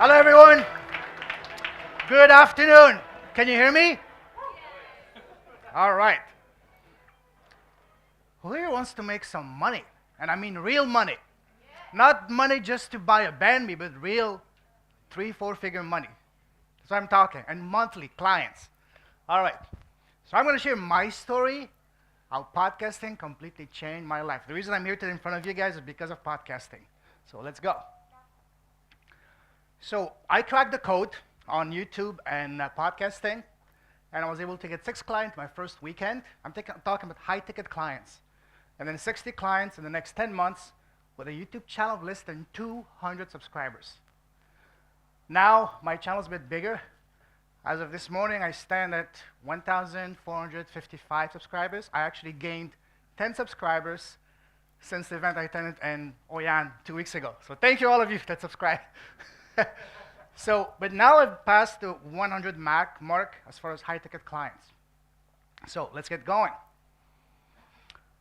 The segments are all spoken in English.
Hello, everyone. Good afternoon. Can you hear me? All right. Who here wants to make some money? And I mean real money. Not money just to buy a band me, but real 3-4 figure money. That's what I'm talking. And monthly clients. All right. So I'm going to share my story, how podcasting completely changed my life. The reason I'm here today in front of you guys is because of podcasting. So let's go. So I cracked the code on YouTube and podcasting, and I was able to get 6 clients my first weekend. I'm talking about high-ticket clients. And then 60 clients in the next 10 months with a YouTube channel of less than 200 subscribers. Now, my channel's a bit bigger. As of this morning, I stand at 1,455 subscribers. I actually gained 10 subscribers since the event I attended in Oyan 2 weeks ago. So thank you all of you that subscribed. But now I've passed the 100 mark as far as high-ticket clients. So let's get going.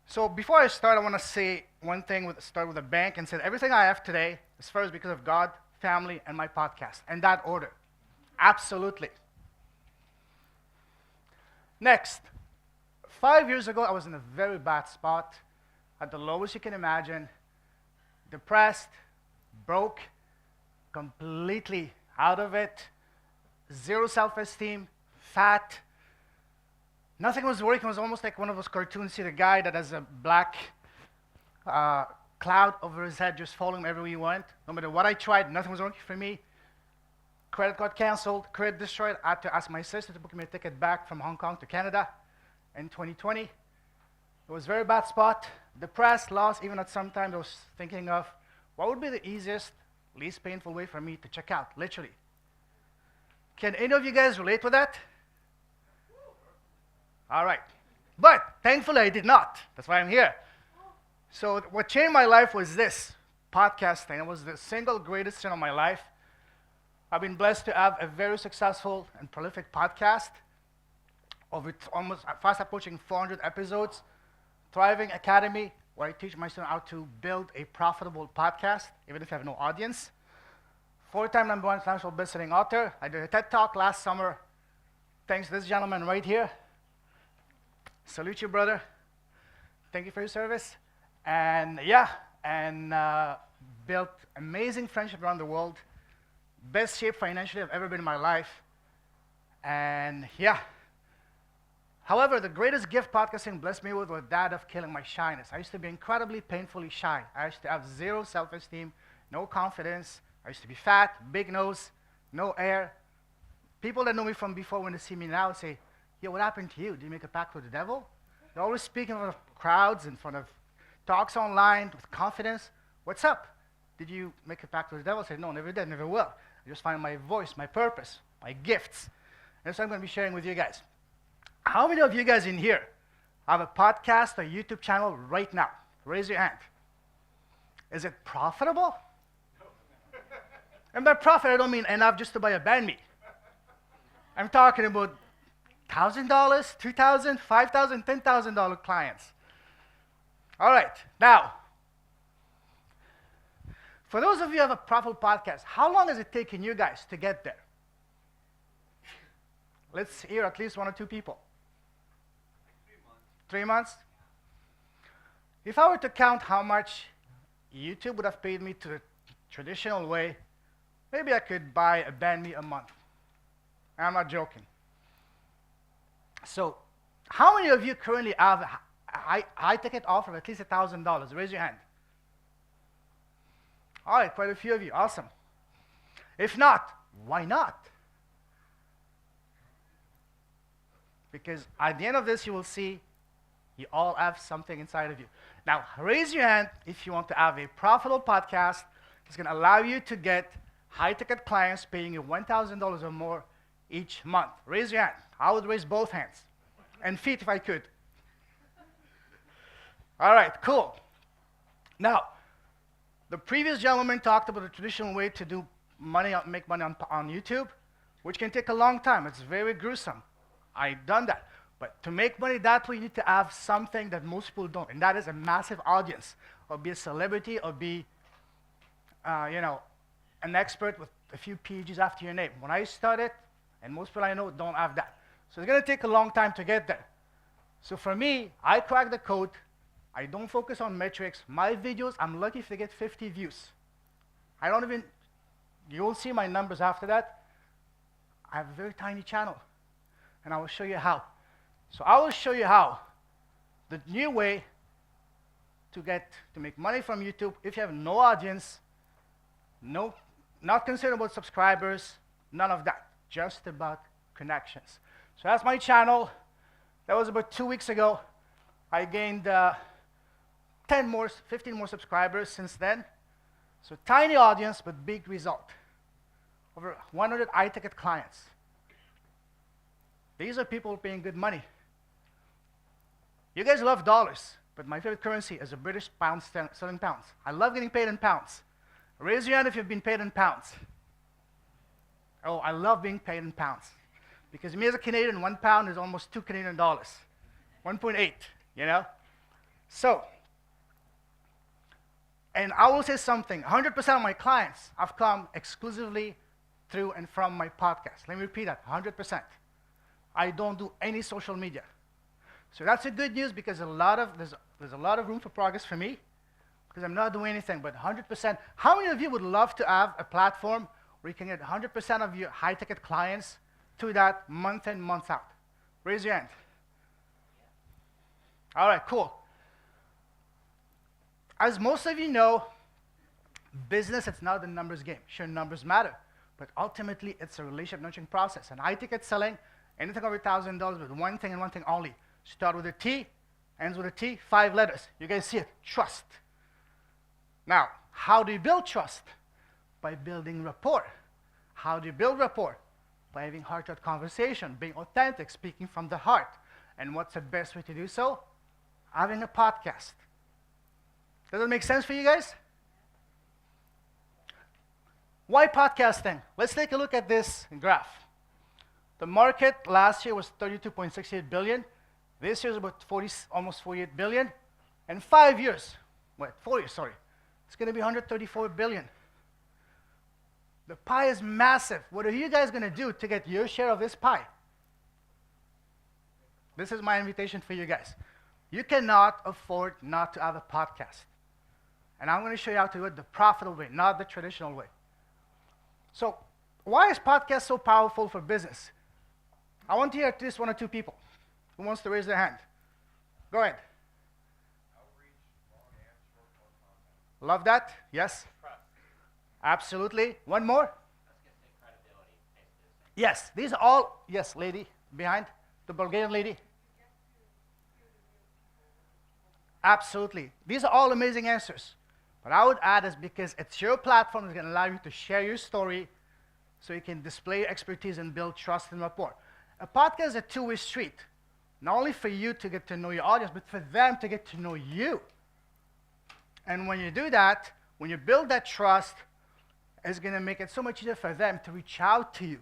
So before I start, I want to say one thing. Start with a bang and say everything I have today is first because of God, family, and my podcast. In that order. Absolutely. Next. 5 years ago, I was in a very bad spot, at the lowest you can imagine, depressed, broke, completely out of it, zero self-esteem, fat. Nothing was working. It was almost like one of those cartoons. See the guy that has a black cloud over his head just following him everywhere he went. No matter what I tried, nothing was working for me. Credit card canceled, credit destroyed. I had to ask my sister to book me a ticket back from Hong Kong to Canada in 2020. It was a very bad spot. Depressed, lost. Even at some time I was thinking of what would be the easiest, least painful way for me to check out, literally. Can any of you guys relate with that? All right. But thankfully I did not. That's why I'm here. So what changed my life was this, podcasting. It was the single greatest thing of my life. I've been blessed to have a very successful and prolific podcast of almost fast approaching 400 episodes. Thriving Academy, where I teach my students how to build a profitable podcast, even if you have no audience. 4-time #1 international best-selling author. I did a TED Talk last summer. Thanks to this gentleman right here. Salute you, brother. Thank you for your service. And built amazing friendship around the world. Best shape financially I've ever been in my life. And yeah. However, the greatest gift podcasting blessed me with was that of killing my shyness. I used to be incredibly painfully shy. I used to have zero self-esteem, no confidence. I used to be fat, big nose, no air. People that know me from before, when they see me now, say, "Yo, what happened to you? Did you make a pact with the devil?" They're always speaking in front of crowds, in front of talks online with confidence. "What's up? Did you make a pact with the devil?" I say, "No, never did, never will. I just find my voice, my purpose, my gifts." And that's what I'm going to be sharing with you guys. How many of you guys in here have a podcast or YouTube channel right now? Raise your hand. Is it profitable? And by profit, I don't mean enough just to buy a band me. I'm talking about $1,000, $2,000, $5,000, $10,000 clients. All right, now, for those of you who have a profitable podcast, how long has it taken you guys to get there? Let's hear at least 1 or 2 people. 3 months? If I were to count how much YouTube would have paid me to the traditional way, maybe I could buy a band me a month. I'm not joking. So, how many of you currently have a high-ticket offer of at least $1,000? Raise your hand. All right, quite a few of you. Awesome. If not, why not? Because at the end of this, you will see you all have something inside of you. Now, raise your hand if you want to have a profitable podcast that's going to allow you to get high-ticket clients paying you $1,000 or more each month. Raise your hand. I would raise both hands. And feet if I could. All right, cool. Now, the previous gentleman talked about the traditional way to do money, make money on YouTube, which can take a long time. It's very gruesome. I've done that. But to make money that way, you need to have something that most people don't, and that is a massive audience, or be a celebrity, or be, an expert with a few PhDs after your name. When I started, and most people I know don't have that. So it's going to take a long time to get there. So for me, I crack the code. I don't focus on metrics. My videos, I'm lucky if they get 50 views. I don't even, you'll see my numbers after that. I have a very tiny channel, and I will show you how. So I will show you how the new way to make money from YouTube if you have no audience, not concerned about subscribers, none of that, just about connections. So that's my channel. That was about 2 weeks ago. I gained 15 more subscribers since then. So tiny audience, but big result. Over 100 high-ticket clients. These are people paying good money. You guys love dollars, but my favorite currency is a British pound selling pounds. I love getting paid in pounds. Raise your hand if you've been paid in pounds. Oh, I love being paid in pounds. Because me as a Canadian, 1 pound is almost 2 Canadian dollars. 1.8, you know? So, and I will say something, 100% of my clients have come exclusively through and from my podcast. Let me repeat that, 100%. I don't do any social media. So that's a good news because there's a lot of room for progress for me because I'm not doing anything, but 100%. How many of you would love to have a platform where you can get 100% of your high-ticket clients to that month in, month out? Raise your hand. All right, cool. As most of you know, business, it's not a numbers game. Sure, numbers matter, but ultimately, it's a relationship nurturing process. And high-ticket selling, anything over $1,000 with one thing and one thing only. Start with a T, ends with a T, 5 letters. You guys see it, trust. Now, how do you build trust? By building rapport. How do you build rapport? By having heart-to-heart conversation, being authentic, speaking from the heart. And what's the best way to do so? Having a podcast. Does that make sense for you guys? Why podcasting? Let's take a look at this graph. The market last year was 32.68 billion. This year is about almost 48 billion. In 5 years, 4 years, sorry, it's going to be 134 billion. The pie is massive. What are you guys going to do to get your share of this pie? This is my invitation for you guys. You cannot afford not to have a podcast. And I'm going to show you how to do it the profitable way, not the traditional way. So, why is podcast so powerful for business? I want to hear at least 1 or 2 people who wants to raise their hand. Go ahead. Outreach, long and short form content. Love that? Yes? Trust. Absolutely. One more? I was going to say credibility. Yes. These are all, yes, lady behind, the Bulgarian lady. Absolutely. These are all amazing answers. But I would add is because it's your platform that's going to allow you to share your story so you can display your expertise and build trust and rapport. A podcast is a two-way street. Not only for you to get to know your audience, but for them to get to know you. And when you do that, when you build that trust, it's going to make it so much easier for them to reach out to you.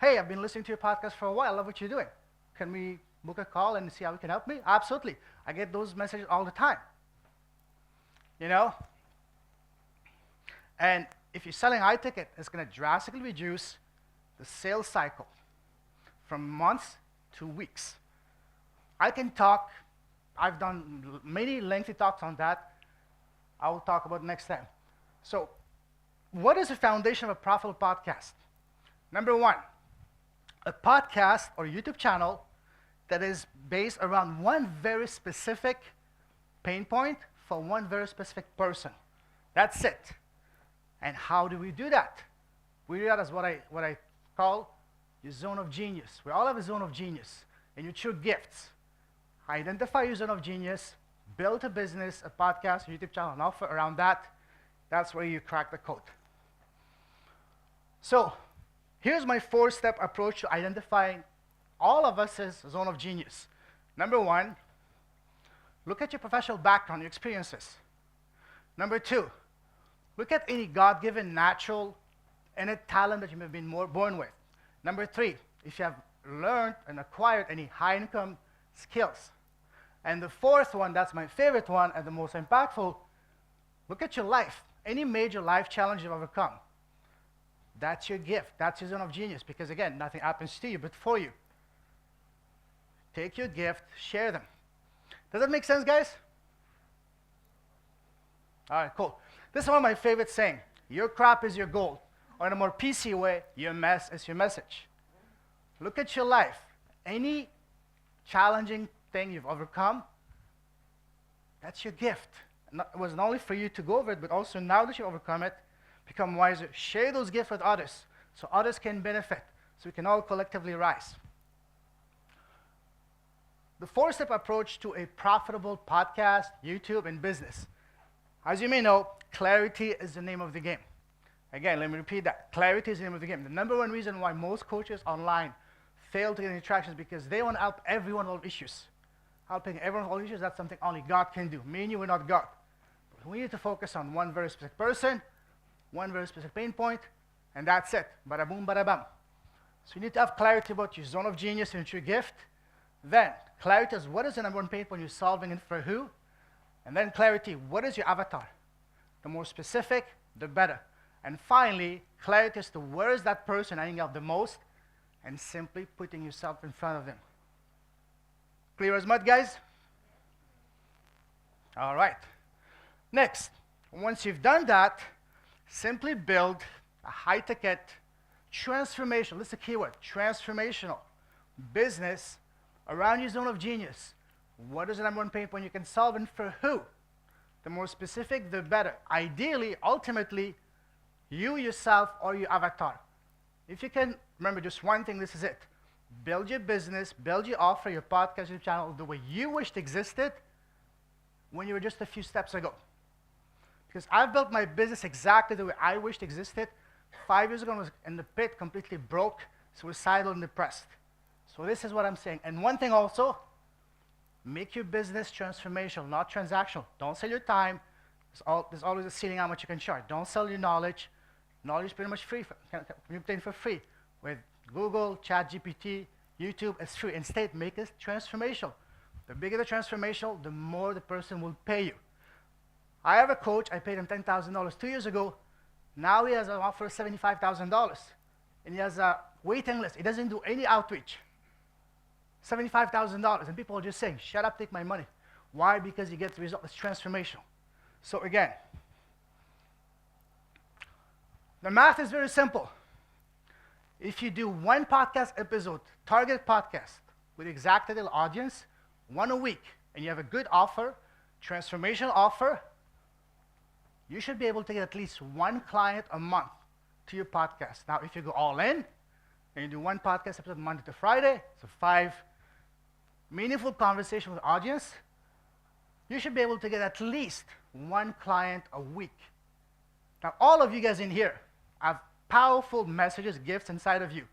Hey, I've been listening to your podcast for a while. I love what you're doing. Can we book a call and see how you can help me? Absolutely. I get those messages all the time. You know? And if you're selling high ticket, it's going to drastically reduce the sales cycle from months to weeks. I can talk. I've done many lengthy talks on that. I will talk about next time. So, what is the foundation of a profitable podcast? Number 1, a podcast or YouTube channel that is based around one very specific pain point for one very specific person. That's it. And how do we do that? We do that as what I call your zone of genius. We all have a zone of genius and your true gifts. Identify your zone of genius, build a business, a podcast, a YouTube channel, and offer around that. That's where you crack the code. So here's my 4-step approach to identifying all of us as a zone of genius. Number 1, look at your professional background, your experiences. Number 2, look at any God-given natural innate talent that you may have been born with. Number 3, if you have learned and acquired any high-income skills. And the 4th one, that's my favorite one and the most impactful, look at your life. Any major life challenge you've overcome. That's your gift. That's your zone of genius. Because again, nothing happens to you but for you. Take your gift, share them. Does that make sense, guys? All right, cool. This is one of my favorite saying. Your crap is your gold. Or in a more PC way, your mess is your message. Look at your life. Any challenging thing you've overcome, that's your gift. It was not only for you to go over it, but also now that you overcome it, become wiser. Share those gifts with others so others can benefit, so we can all collectively rise. The four-step approach to a profitable podcast, YouTube, and business. As you may know, clarity is the name of the game. Again, let me repeat that. Clarity is the name of the game. The number one reason why most coaches online fail to get any traction is because they want to help everyone with all issues. Helping everyone with all issues, that's something only God can do. Me and you are not God. But we need to focus on one very specific person, one very specific pain point, and that's it. Bada boom, bada bam. So you need to have clarity about your zone of genius and your gift. Then, clarity is what is the number one pain point you're solving and for who? And then clarity, what is your avatar? The more specific, the better. And finally, clarity as to where is that person hanging out the most, and simply putting yourself in front of them. Clear as mud, guys? All right. Next, once you've done that, simply build a high-ticket, transformational, this is a keyword, transformational business around your zone of genius. What is the number one pain point you can solve and for who? The more specific, the better. Ideally, ultimately, you yourself or your avatar. If you can remember just one thing, this is it. Build your business, build your offer, your podcast, your channel the way you wished existed when you were just a few steps ago. Because I've built my business exactly the way I wished existed. 5 years ago, I was in the pit, completely broke, suicidal, and depressed. So this is what I'm saying. And one thing also, make your business transformational, not transactional. Don't sell your time. There's always a ceiling how much you can charge. Don't sell your knowledge. Knowledge is pretty much free, can be obtained for free. With Google, ChatGPT, YouTube, it's free. Instead, make it transformational. The bigger the transformational, the more the person will pay you. I have a coach, I paid him $10,000 2 years ago. Now he has an offer of $75,000. And he has a waiting list. He doesn't do any outreach. $75,000. And people are just saying, shut up, take my money. Why? Because he gets the result. It's transformational. So again, the math is very simple. If you do one podcast episode, target podcast, with exact ideal audience, one a week, and you have a good offer, transformational offer, you should be able to get at least one client a month to your podcast. Now, if you go all in, and you do one podcast episode Monday to Friday, so 5 meaningful conversations with the audience, you should be able to get at least one client a week. Now, all of you guys in here have powerful messages, gifts inside of you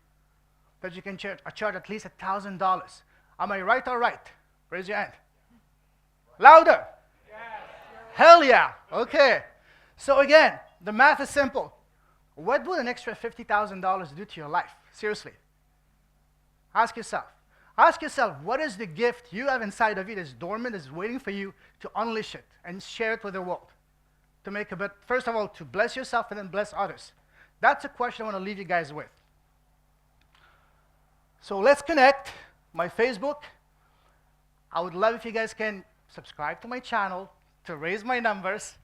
that you can charge at least $1,000. Am I right or right? Raise your hand. Louder. Yes. Hell yeah. Okay. So again, the math is simple. What would an extra $50,000 do to your life? Seriously. Ask yourself. Ask yourself, what is the gift you have inside of you that's dormant, that's waiting for you to unleash it and share it with the world? To make a bit, first of all, to bless yourself and then bless others. That's a question I want to leave you guys with. So let's connect. My Facebook. I would love if you guys can subscribe to my channel to raise my numbers.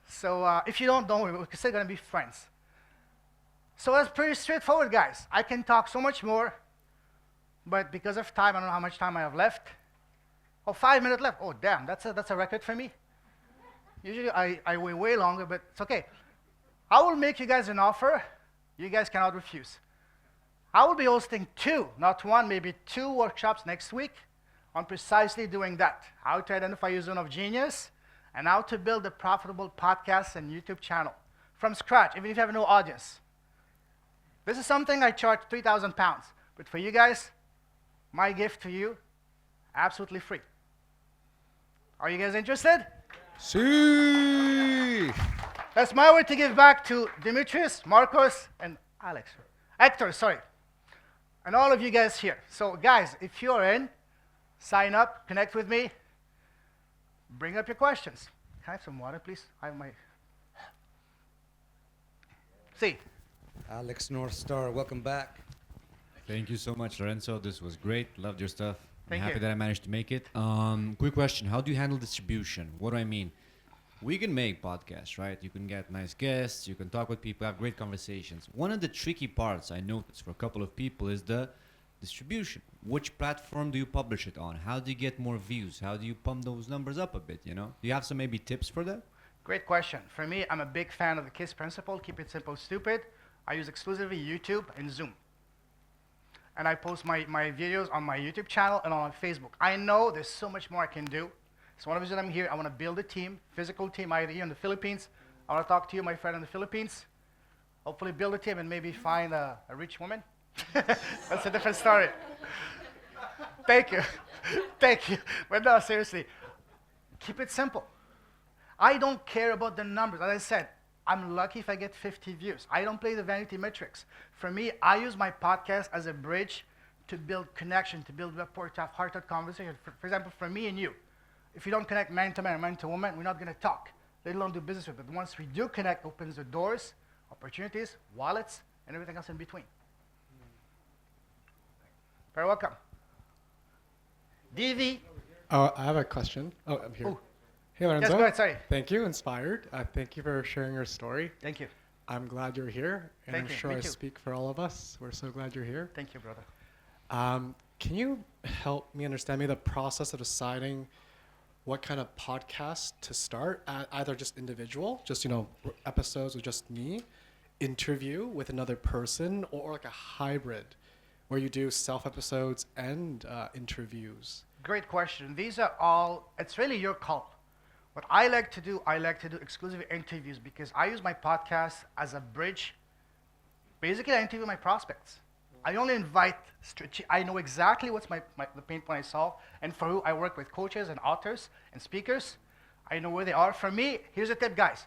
So if you don't worry, we're still going to be friends. So that's pretty straightforward, guys. I can talk so much more, but because of time, I don't know how much time I have left. Oh, 5 minutes left. Oh, damn, that's a record for me. Usually I wait way longer, but it's okay. I will make you guys an offer you guys cannot refuse. I will be hosting 2, not 1, maybe 2 workshops next week on precisely doing that. How to identify your zone of genius and how to build a profitable podcast and YouTube channel from scratch, even if you have no audience. This is something I charge 3,000 pounds. But for you guys, my gift to you, absolutely free. Are you guys interested? See. That's my way to give back to Demetrius, Marcos, and Hector, sorry. And all of you guys here. So guys, if you're in, sign up, connect with me, bring up your questions. Can I have some water, please? I have my... See, Alex North Star, welcome back. Thank you so much, Lorenzo. This was great. Loved your stuff. I'm Thank happy you. that I managed to make it. Quick question: how do you handle distribution? What do I mean? We can make podcasts, right? You can get nice guests. You can talk with people, have great conversations. One of the tricky parts I noticed for a couple of people is the distribution. Which platform do you publish it on? How do you get more views? How do you pump those numbers up a bit? Do you have some maybe tips for that? Great question. For me, I'm a big fan of the KISS principle. Keep it simple, stupid. I use exclusively YouTube and Zoom. And I post my videos on my YouTube channel and on Facebook. I know there's so much more I can do. So one of the reasons I'm here, I want to build a team, physical team, either here in the Philippines. I want to talk to you, my friend in the Philippines. Hopefully build a team and maybe find a rich woman. That's a different story. Thank you. Thank you. But no, seriously, keep it simple. I don't care about the numbers. As I said, I'm lucky if I get 50 views. I don't play the vanity metrics. For me, I use my podcast as a bridge to build connection, to build rapport, to have heart-to-heart conversation. For example, for me and you, if you don't connect man to man or man to woman, we're not going to talk, let alone do business with it. But once we do connect, opens the doors, opportunities, wallets, and everything else in between. Very welcome. DV. Oh, I have a question. Oh, I'm here. Oh, Hey, Lorenzo. yes, go ahead, sorry. Thank you, inspired. Thank you for sharing your story. Thank you. I'm glad you're here, and Thank I'm you. sure Me I too. speak for all of us. We're so glad you're here. Thank you, brother. Can you help me understand the process of deciding what kind of podcast to start? Either just individual, just episodes with just me, interview with another person, or like a hybrid, where you do self episodes and interviews. Great question. These are all, it's really your call. What I like to do exclusive interviews because I use my podcast as a bridge. Basically, I interview my prospects. I only invite, I know exactly what's the pain point I solve, and for who I work with coaches and authors and speakers. I know where they are. For me, here's a tip, guys.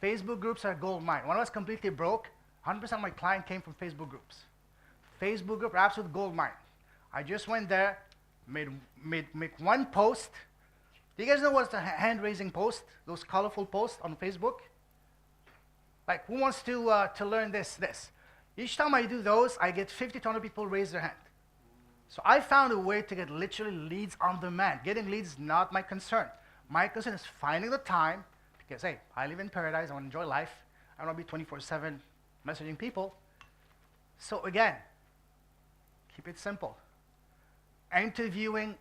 Facebook groups are gold mine. When I was completely broke, 100% of my client came from Facebook groups. Facebook group are absolute gold mine. I just went there, make one post. Do you guys know what's the hand-raising post? Those colorful posts on Facebook? Like, who wants to learn this? Each time I do those, I get 50 to 100 people raise their hand. So I found a way to get literally leads on demand. Getting leads is not my concern. My concern is finding the time, because, hey, I live in paradise, I want to enjoy life. I don't want to be 24/7 messaging people. So again, keep it simple. Interviewing,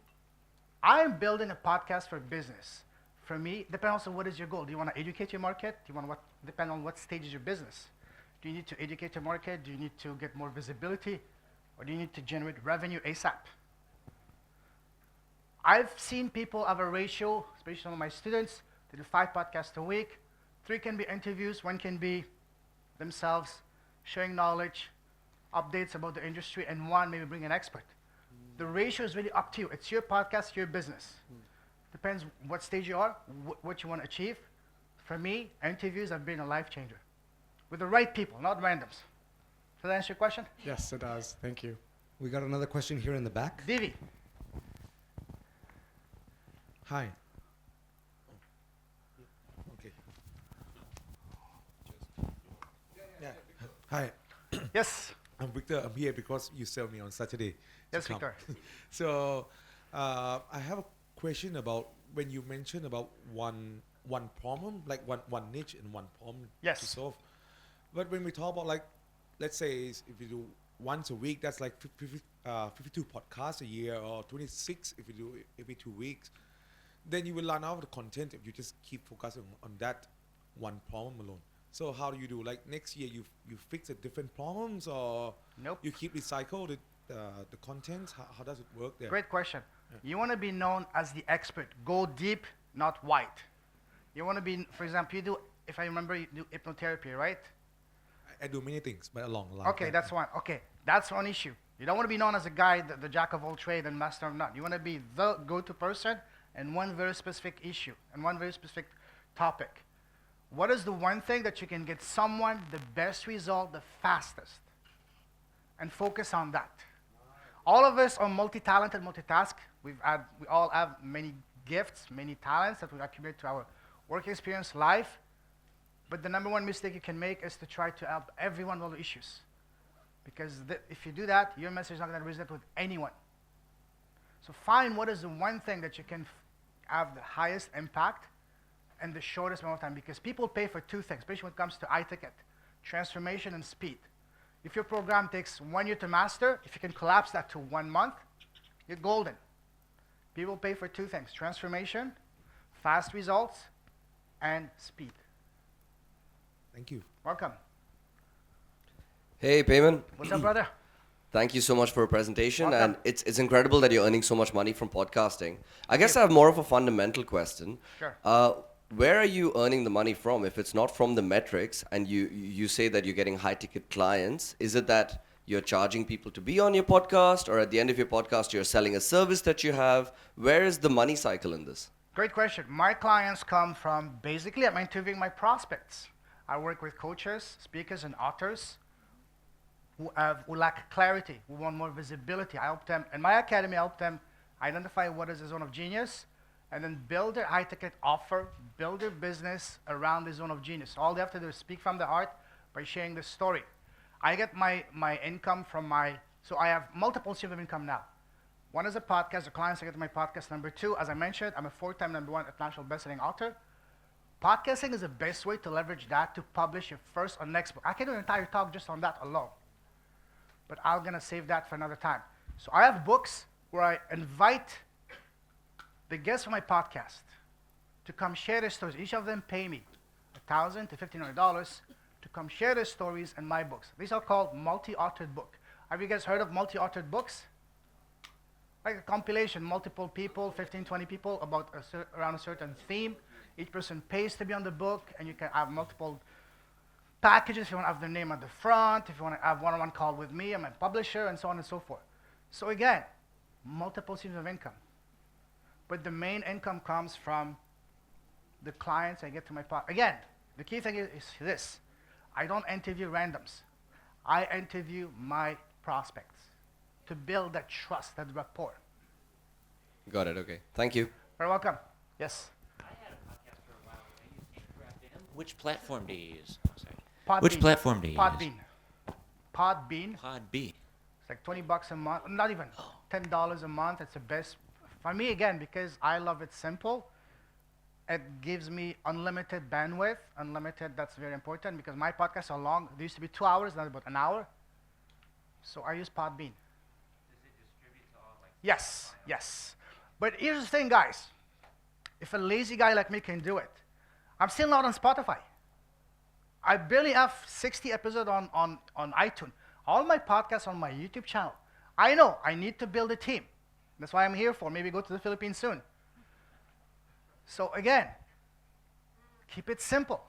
I'm building a podcast for business. For me, depends on what is your goal. Do you want to educate your market? Do you want depend on what stage is your business? Do you need to educate your market? Do you need to get more visibility? Or do you need to generate revenue ASAP? I've seen people have a ratio, especially some of my students, they do 5 podcasts a week. 3 can be interviews, 1 can be themselves sharing knowledge, updates about the industry, and 1 maybe bring an expert. The ratio is really up to you. It's your podcast, your business. Depends what stage you are, what you want to achieve. For me, interviews have been a life changer. With the right people, not randoms. Does that answer your question? Yes, it does. Thank you. We got another question here in the back. Divi. Hi. Okay. Yeah. Hi. Yes. I'm Victor. I'm here because you sell me on Saturday. to Yes, come. Victor. So, I have a question about when you mentioned about one problem, like one niche and one problem Yes. to solve. But when we talk about like, let's say if you do once a week, that's like 52 podcasts a year, or 26 if you do every 2 weeks. Then you will run out of the content if you just keep focusing on that one problem alone. So how do you do? Like next year, you fix the different problems, or Nope. you keep recycle the contents? How does it work there? Great question. Yeah. You want to be known as the expert. Go deep, not wide. You want to be, for example, you do, if I remember, you do hypnotherapy, right? I do many things, but along the line. Okay, that's one. Okay, that's one issue. You don't want to be known as a guy, the jack of all trade and master of none. You want to be the go-to person in one very specific issue and one very specific topic. What is the one thing that you can get someone the best result the fastest? And focus on that. All of us are multi-talented, multitask. We all have many gifts, many talents that we accumulate to our work experience, life. But the number one mistake you can make is to try to help everyone with issues. Because if you do that, your message is not going to resonate with anyone. So find what is the one thing that you can have the highest impact and the shortest amount of time. Because people pay for two things, especially when it comes to iTicket, transformation and speed. If your program takes 1 year to master, if you can collapse that to 1 month, you're golden. People pay for two things, transformation, fast results, and speed. Thank you. Welcome. Hey, Payman. What's up, brother? Thank you so much for a presentation. Welcome. And it's incredible that you're earning so much money from podcasting. I guess I have more of a fundamental question. Sure. Where are you earning the money from? If it's not from the metrics and you say that you're getting high ticket clients, is it that you're charging people to be on your podcast, or at the end of your podcast, you're selling a service that you have? Where is the money cycle in this? Great question. My clients come from, basically, I'm interviewing my prospects. I work with coaches, speakers, and authors who lack clarity, who want more visibility. I help them, in my academy, I help them identify what is the zone of genius, and then build their high-ticket offer, build their business around the zone of genius. All they have to do is speak from the heart by sharing the story. I get my income from so I have multiple streams of income now. One is a podcast, the clients I get to my podcast. Number two, as I mentioned, I'm a 4-time #1 international best-selling author. Podcasting is the best way to leverage that to publish your first or next book. I can do an entire talk just on that alone, but I'm gonna save that for another time. So I have books where I invite the guests of my podcast to come share their stories. Each of them pay me $1,000 to $1,500 to come share their stories in my books. These are called multi-authored book. Have you guys heard of multi-authored books? Like a compilation, multiple people, 15, 20 people about around a certain theme. Each person pays to be on the book, and you can have multiple packages if you want to have their name at the front, if you want to have one-on-one call with me, I'm a publisher, and so on and so forth. So again, multiple streams of income. But the main income comes from the clients I get to my podcast. Again, the key thing is this. I don't interview randoms. I interview my prospects to build that trust, that rapport. Got it. Okay. Thank you. You're welcome. Yes. I had a podcast for a while. I use Anchor FM. Which platform do you use? Sorry. Podbean. Which platform do you use? Podbean. Podbean. It's like $20 a month. Not even $10 a month. It's the best for me, again, because I love it simple. It gives me unlimited bandwidth. Unlimited, that's very important because my podcasts are long. They used to be 2 hours, now about an hour. So I use Podbean. Does it distribute to all like? Yes, yes. But here's the thing, guys. If a lazy guy like me can do it, I'm still not on Spotify. I barely have 60 episodes on iTunes. All my podcasts on my YouTube channel. I know I need to build a team. That's why I'm here for. Maybe go to the Philippines soon. So again, keep it simple.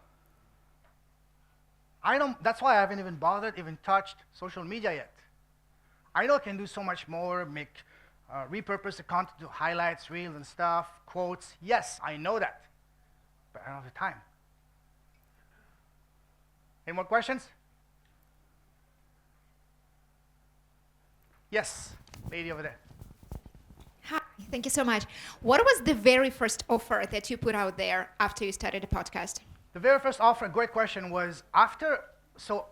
That's why I haven't even bothered, even touched social media yet. I know I can do so much more, repurpose the content to highlights, reels and stuff, quotes. Yes, I know that, but I don't have the time. Any more questions? Yes, lady over there. Hi, thank you so much. What was the very first offer that you put out there after you started the podcast? The very first offer, great question, was so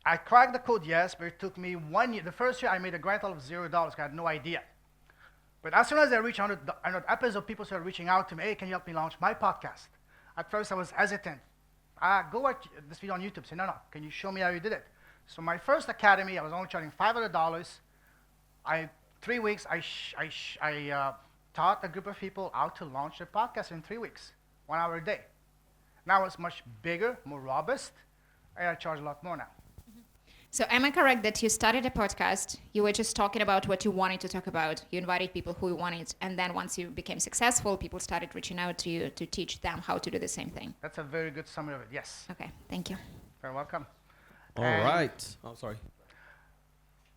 I cracked the code, yes, but it took me 1 year. The first year I made a grand total of $0, I had no idea. But as soon as I reached 100 episodes, people started reaching out to me, hey, can you help me launch my podcast? At first I was hesitant. Go watch this video on YouTube. Say, no, can you show me how you did it? So my first academy, I was only charging $500. 3 weeks, I taught a group of people how to launch their podcast in 3 weeks, 1 hour a day. Now it's much bigger, more robust, and I charge a lot more now. So am I correct that you started a podcast, you were just talking about what you wanted to talk about, you invited people who wanted, and then once you became successful, people started reaching out to you to teach them how to do the same thing? That's a very good summary of it, yes. Okay, thank you. You're welcome. All And right. Oh, sorry.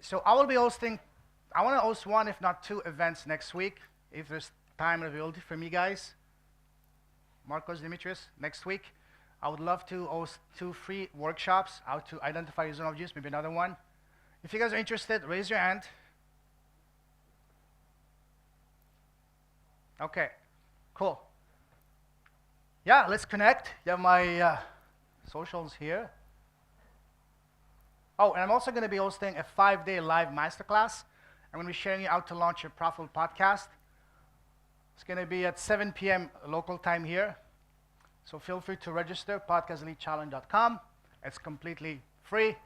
So I will be hosting, I want to host 1, if not 2 events next week, if there's time and availability for me guys. Marcos, Demetrius, next week. I would love to host 2 free workshops, how to identify your zone of genius, maybe another one. If you guys are interested, raise your hand. Okay, cool. Yeah, let's connect. You have my socials here. Oh, and I'm also going to be hosting a 5-day live masterclass. I'm going to be sharing you how to launch your profitable podcast. It's going to be at 7 p.m. local time here. So feel free to register, podcastelitechallenge.com. It's completely free.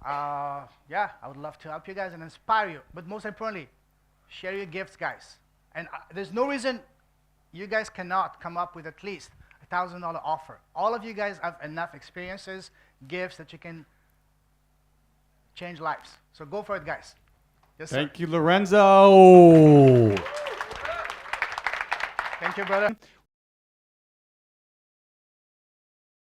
Yeah, I would love to help you guys and inspire you. But most importantly, share your gifts, guys. And there's no reason you guys cannot come up with at least $1,000 offer. All of you guys have enough experiences, gifts that you can change lives. So go for it, guys. Yes, sir. Thank you, Lorenzo. Thank you, brother.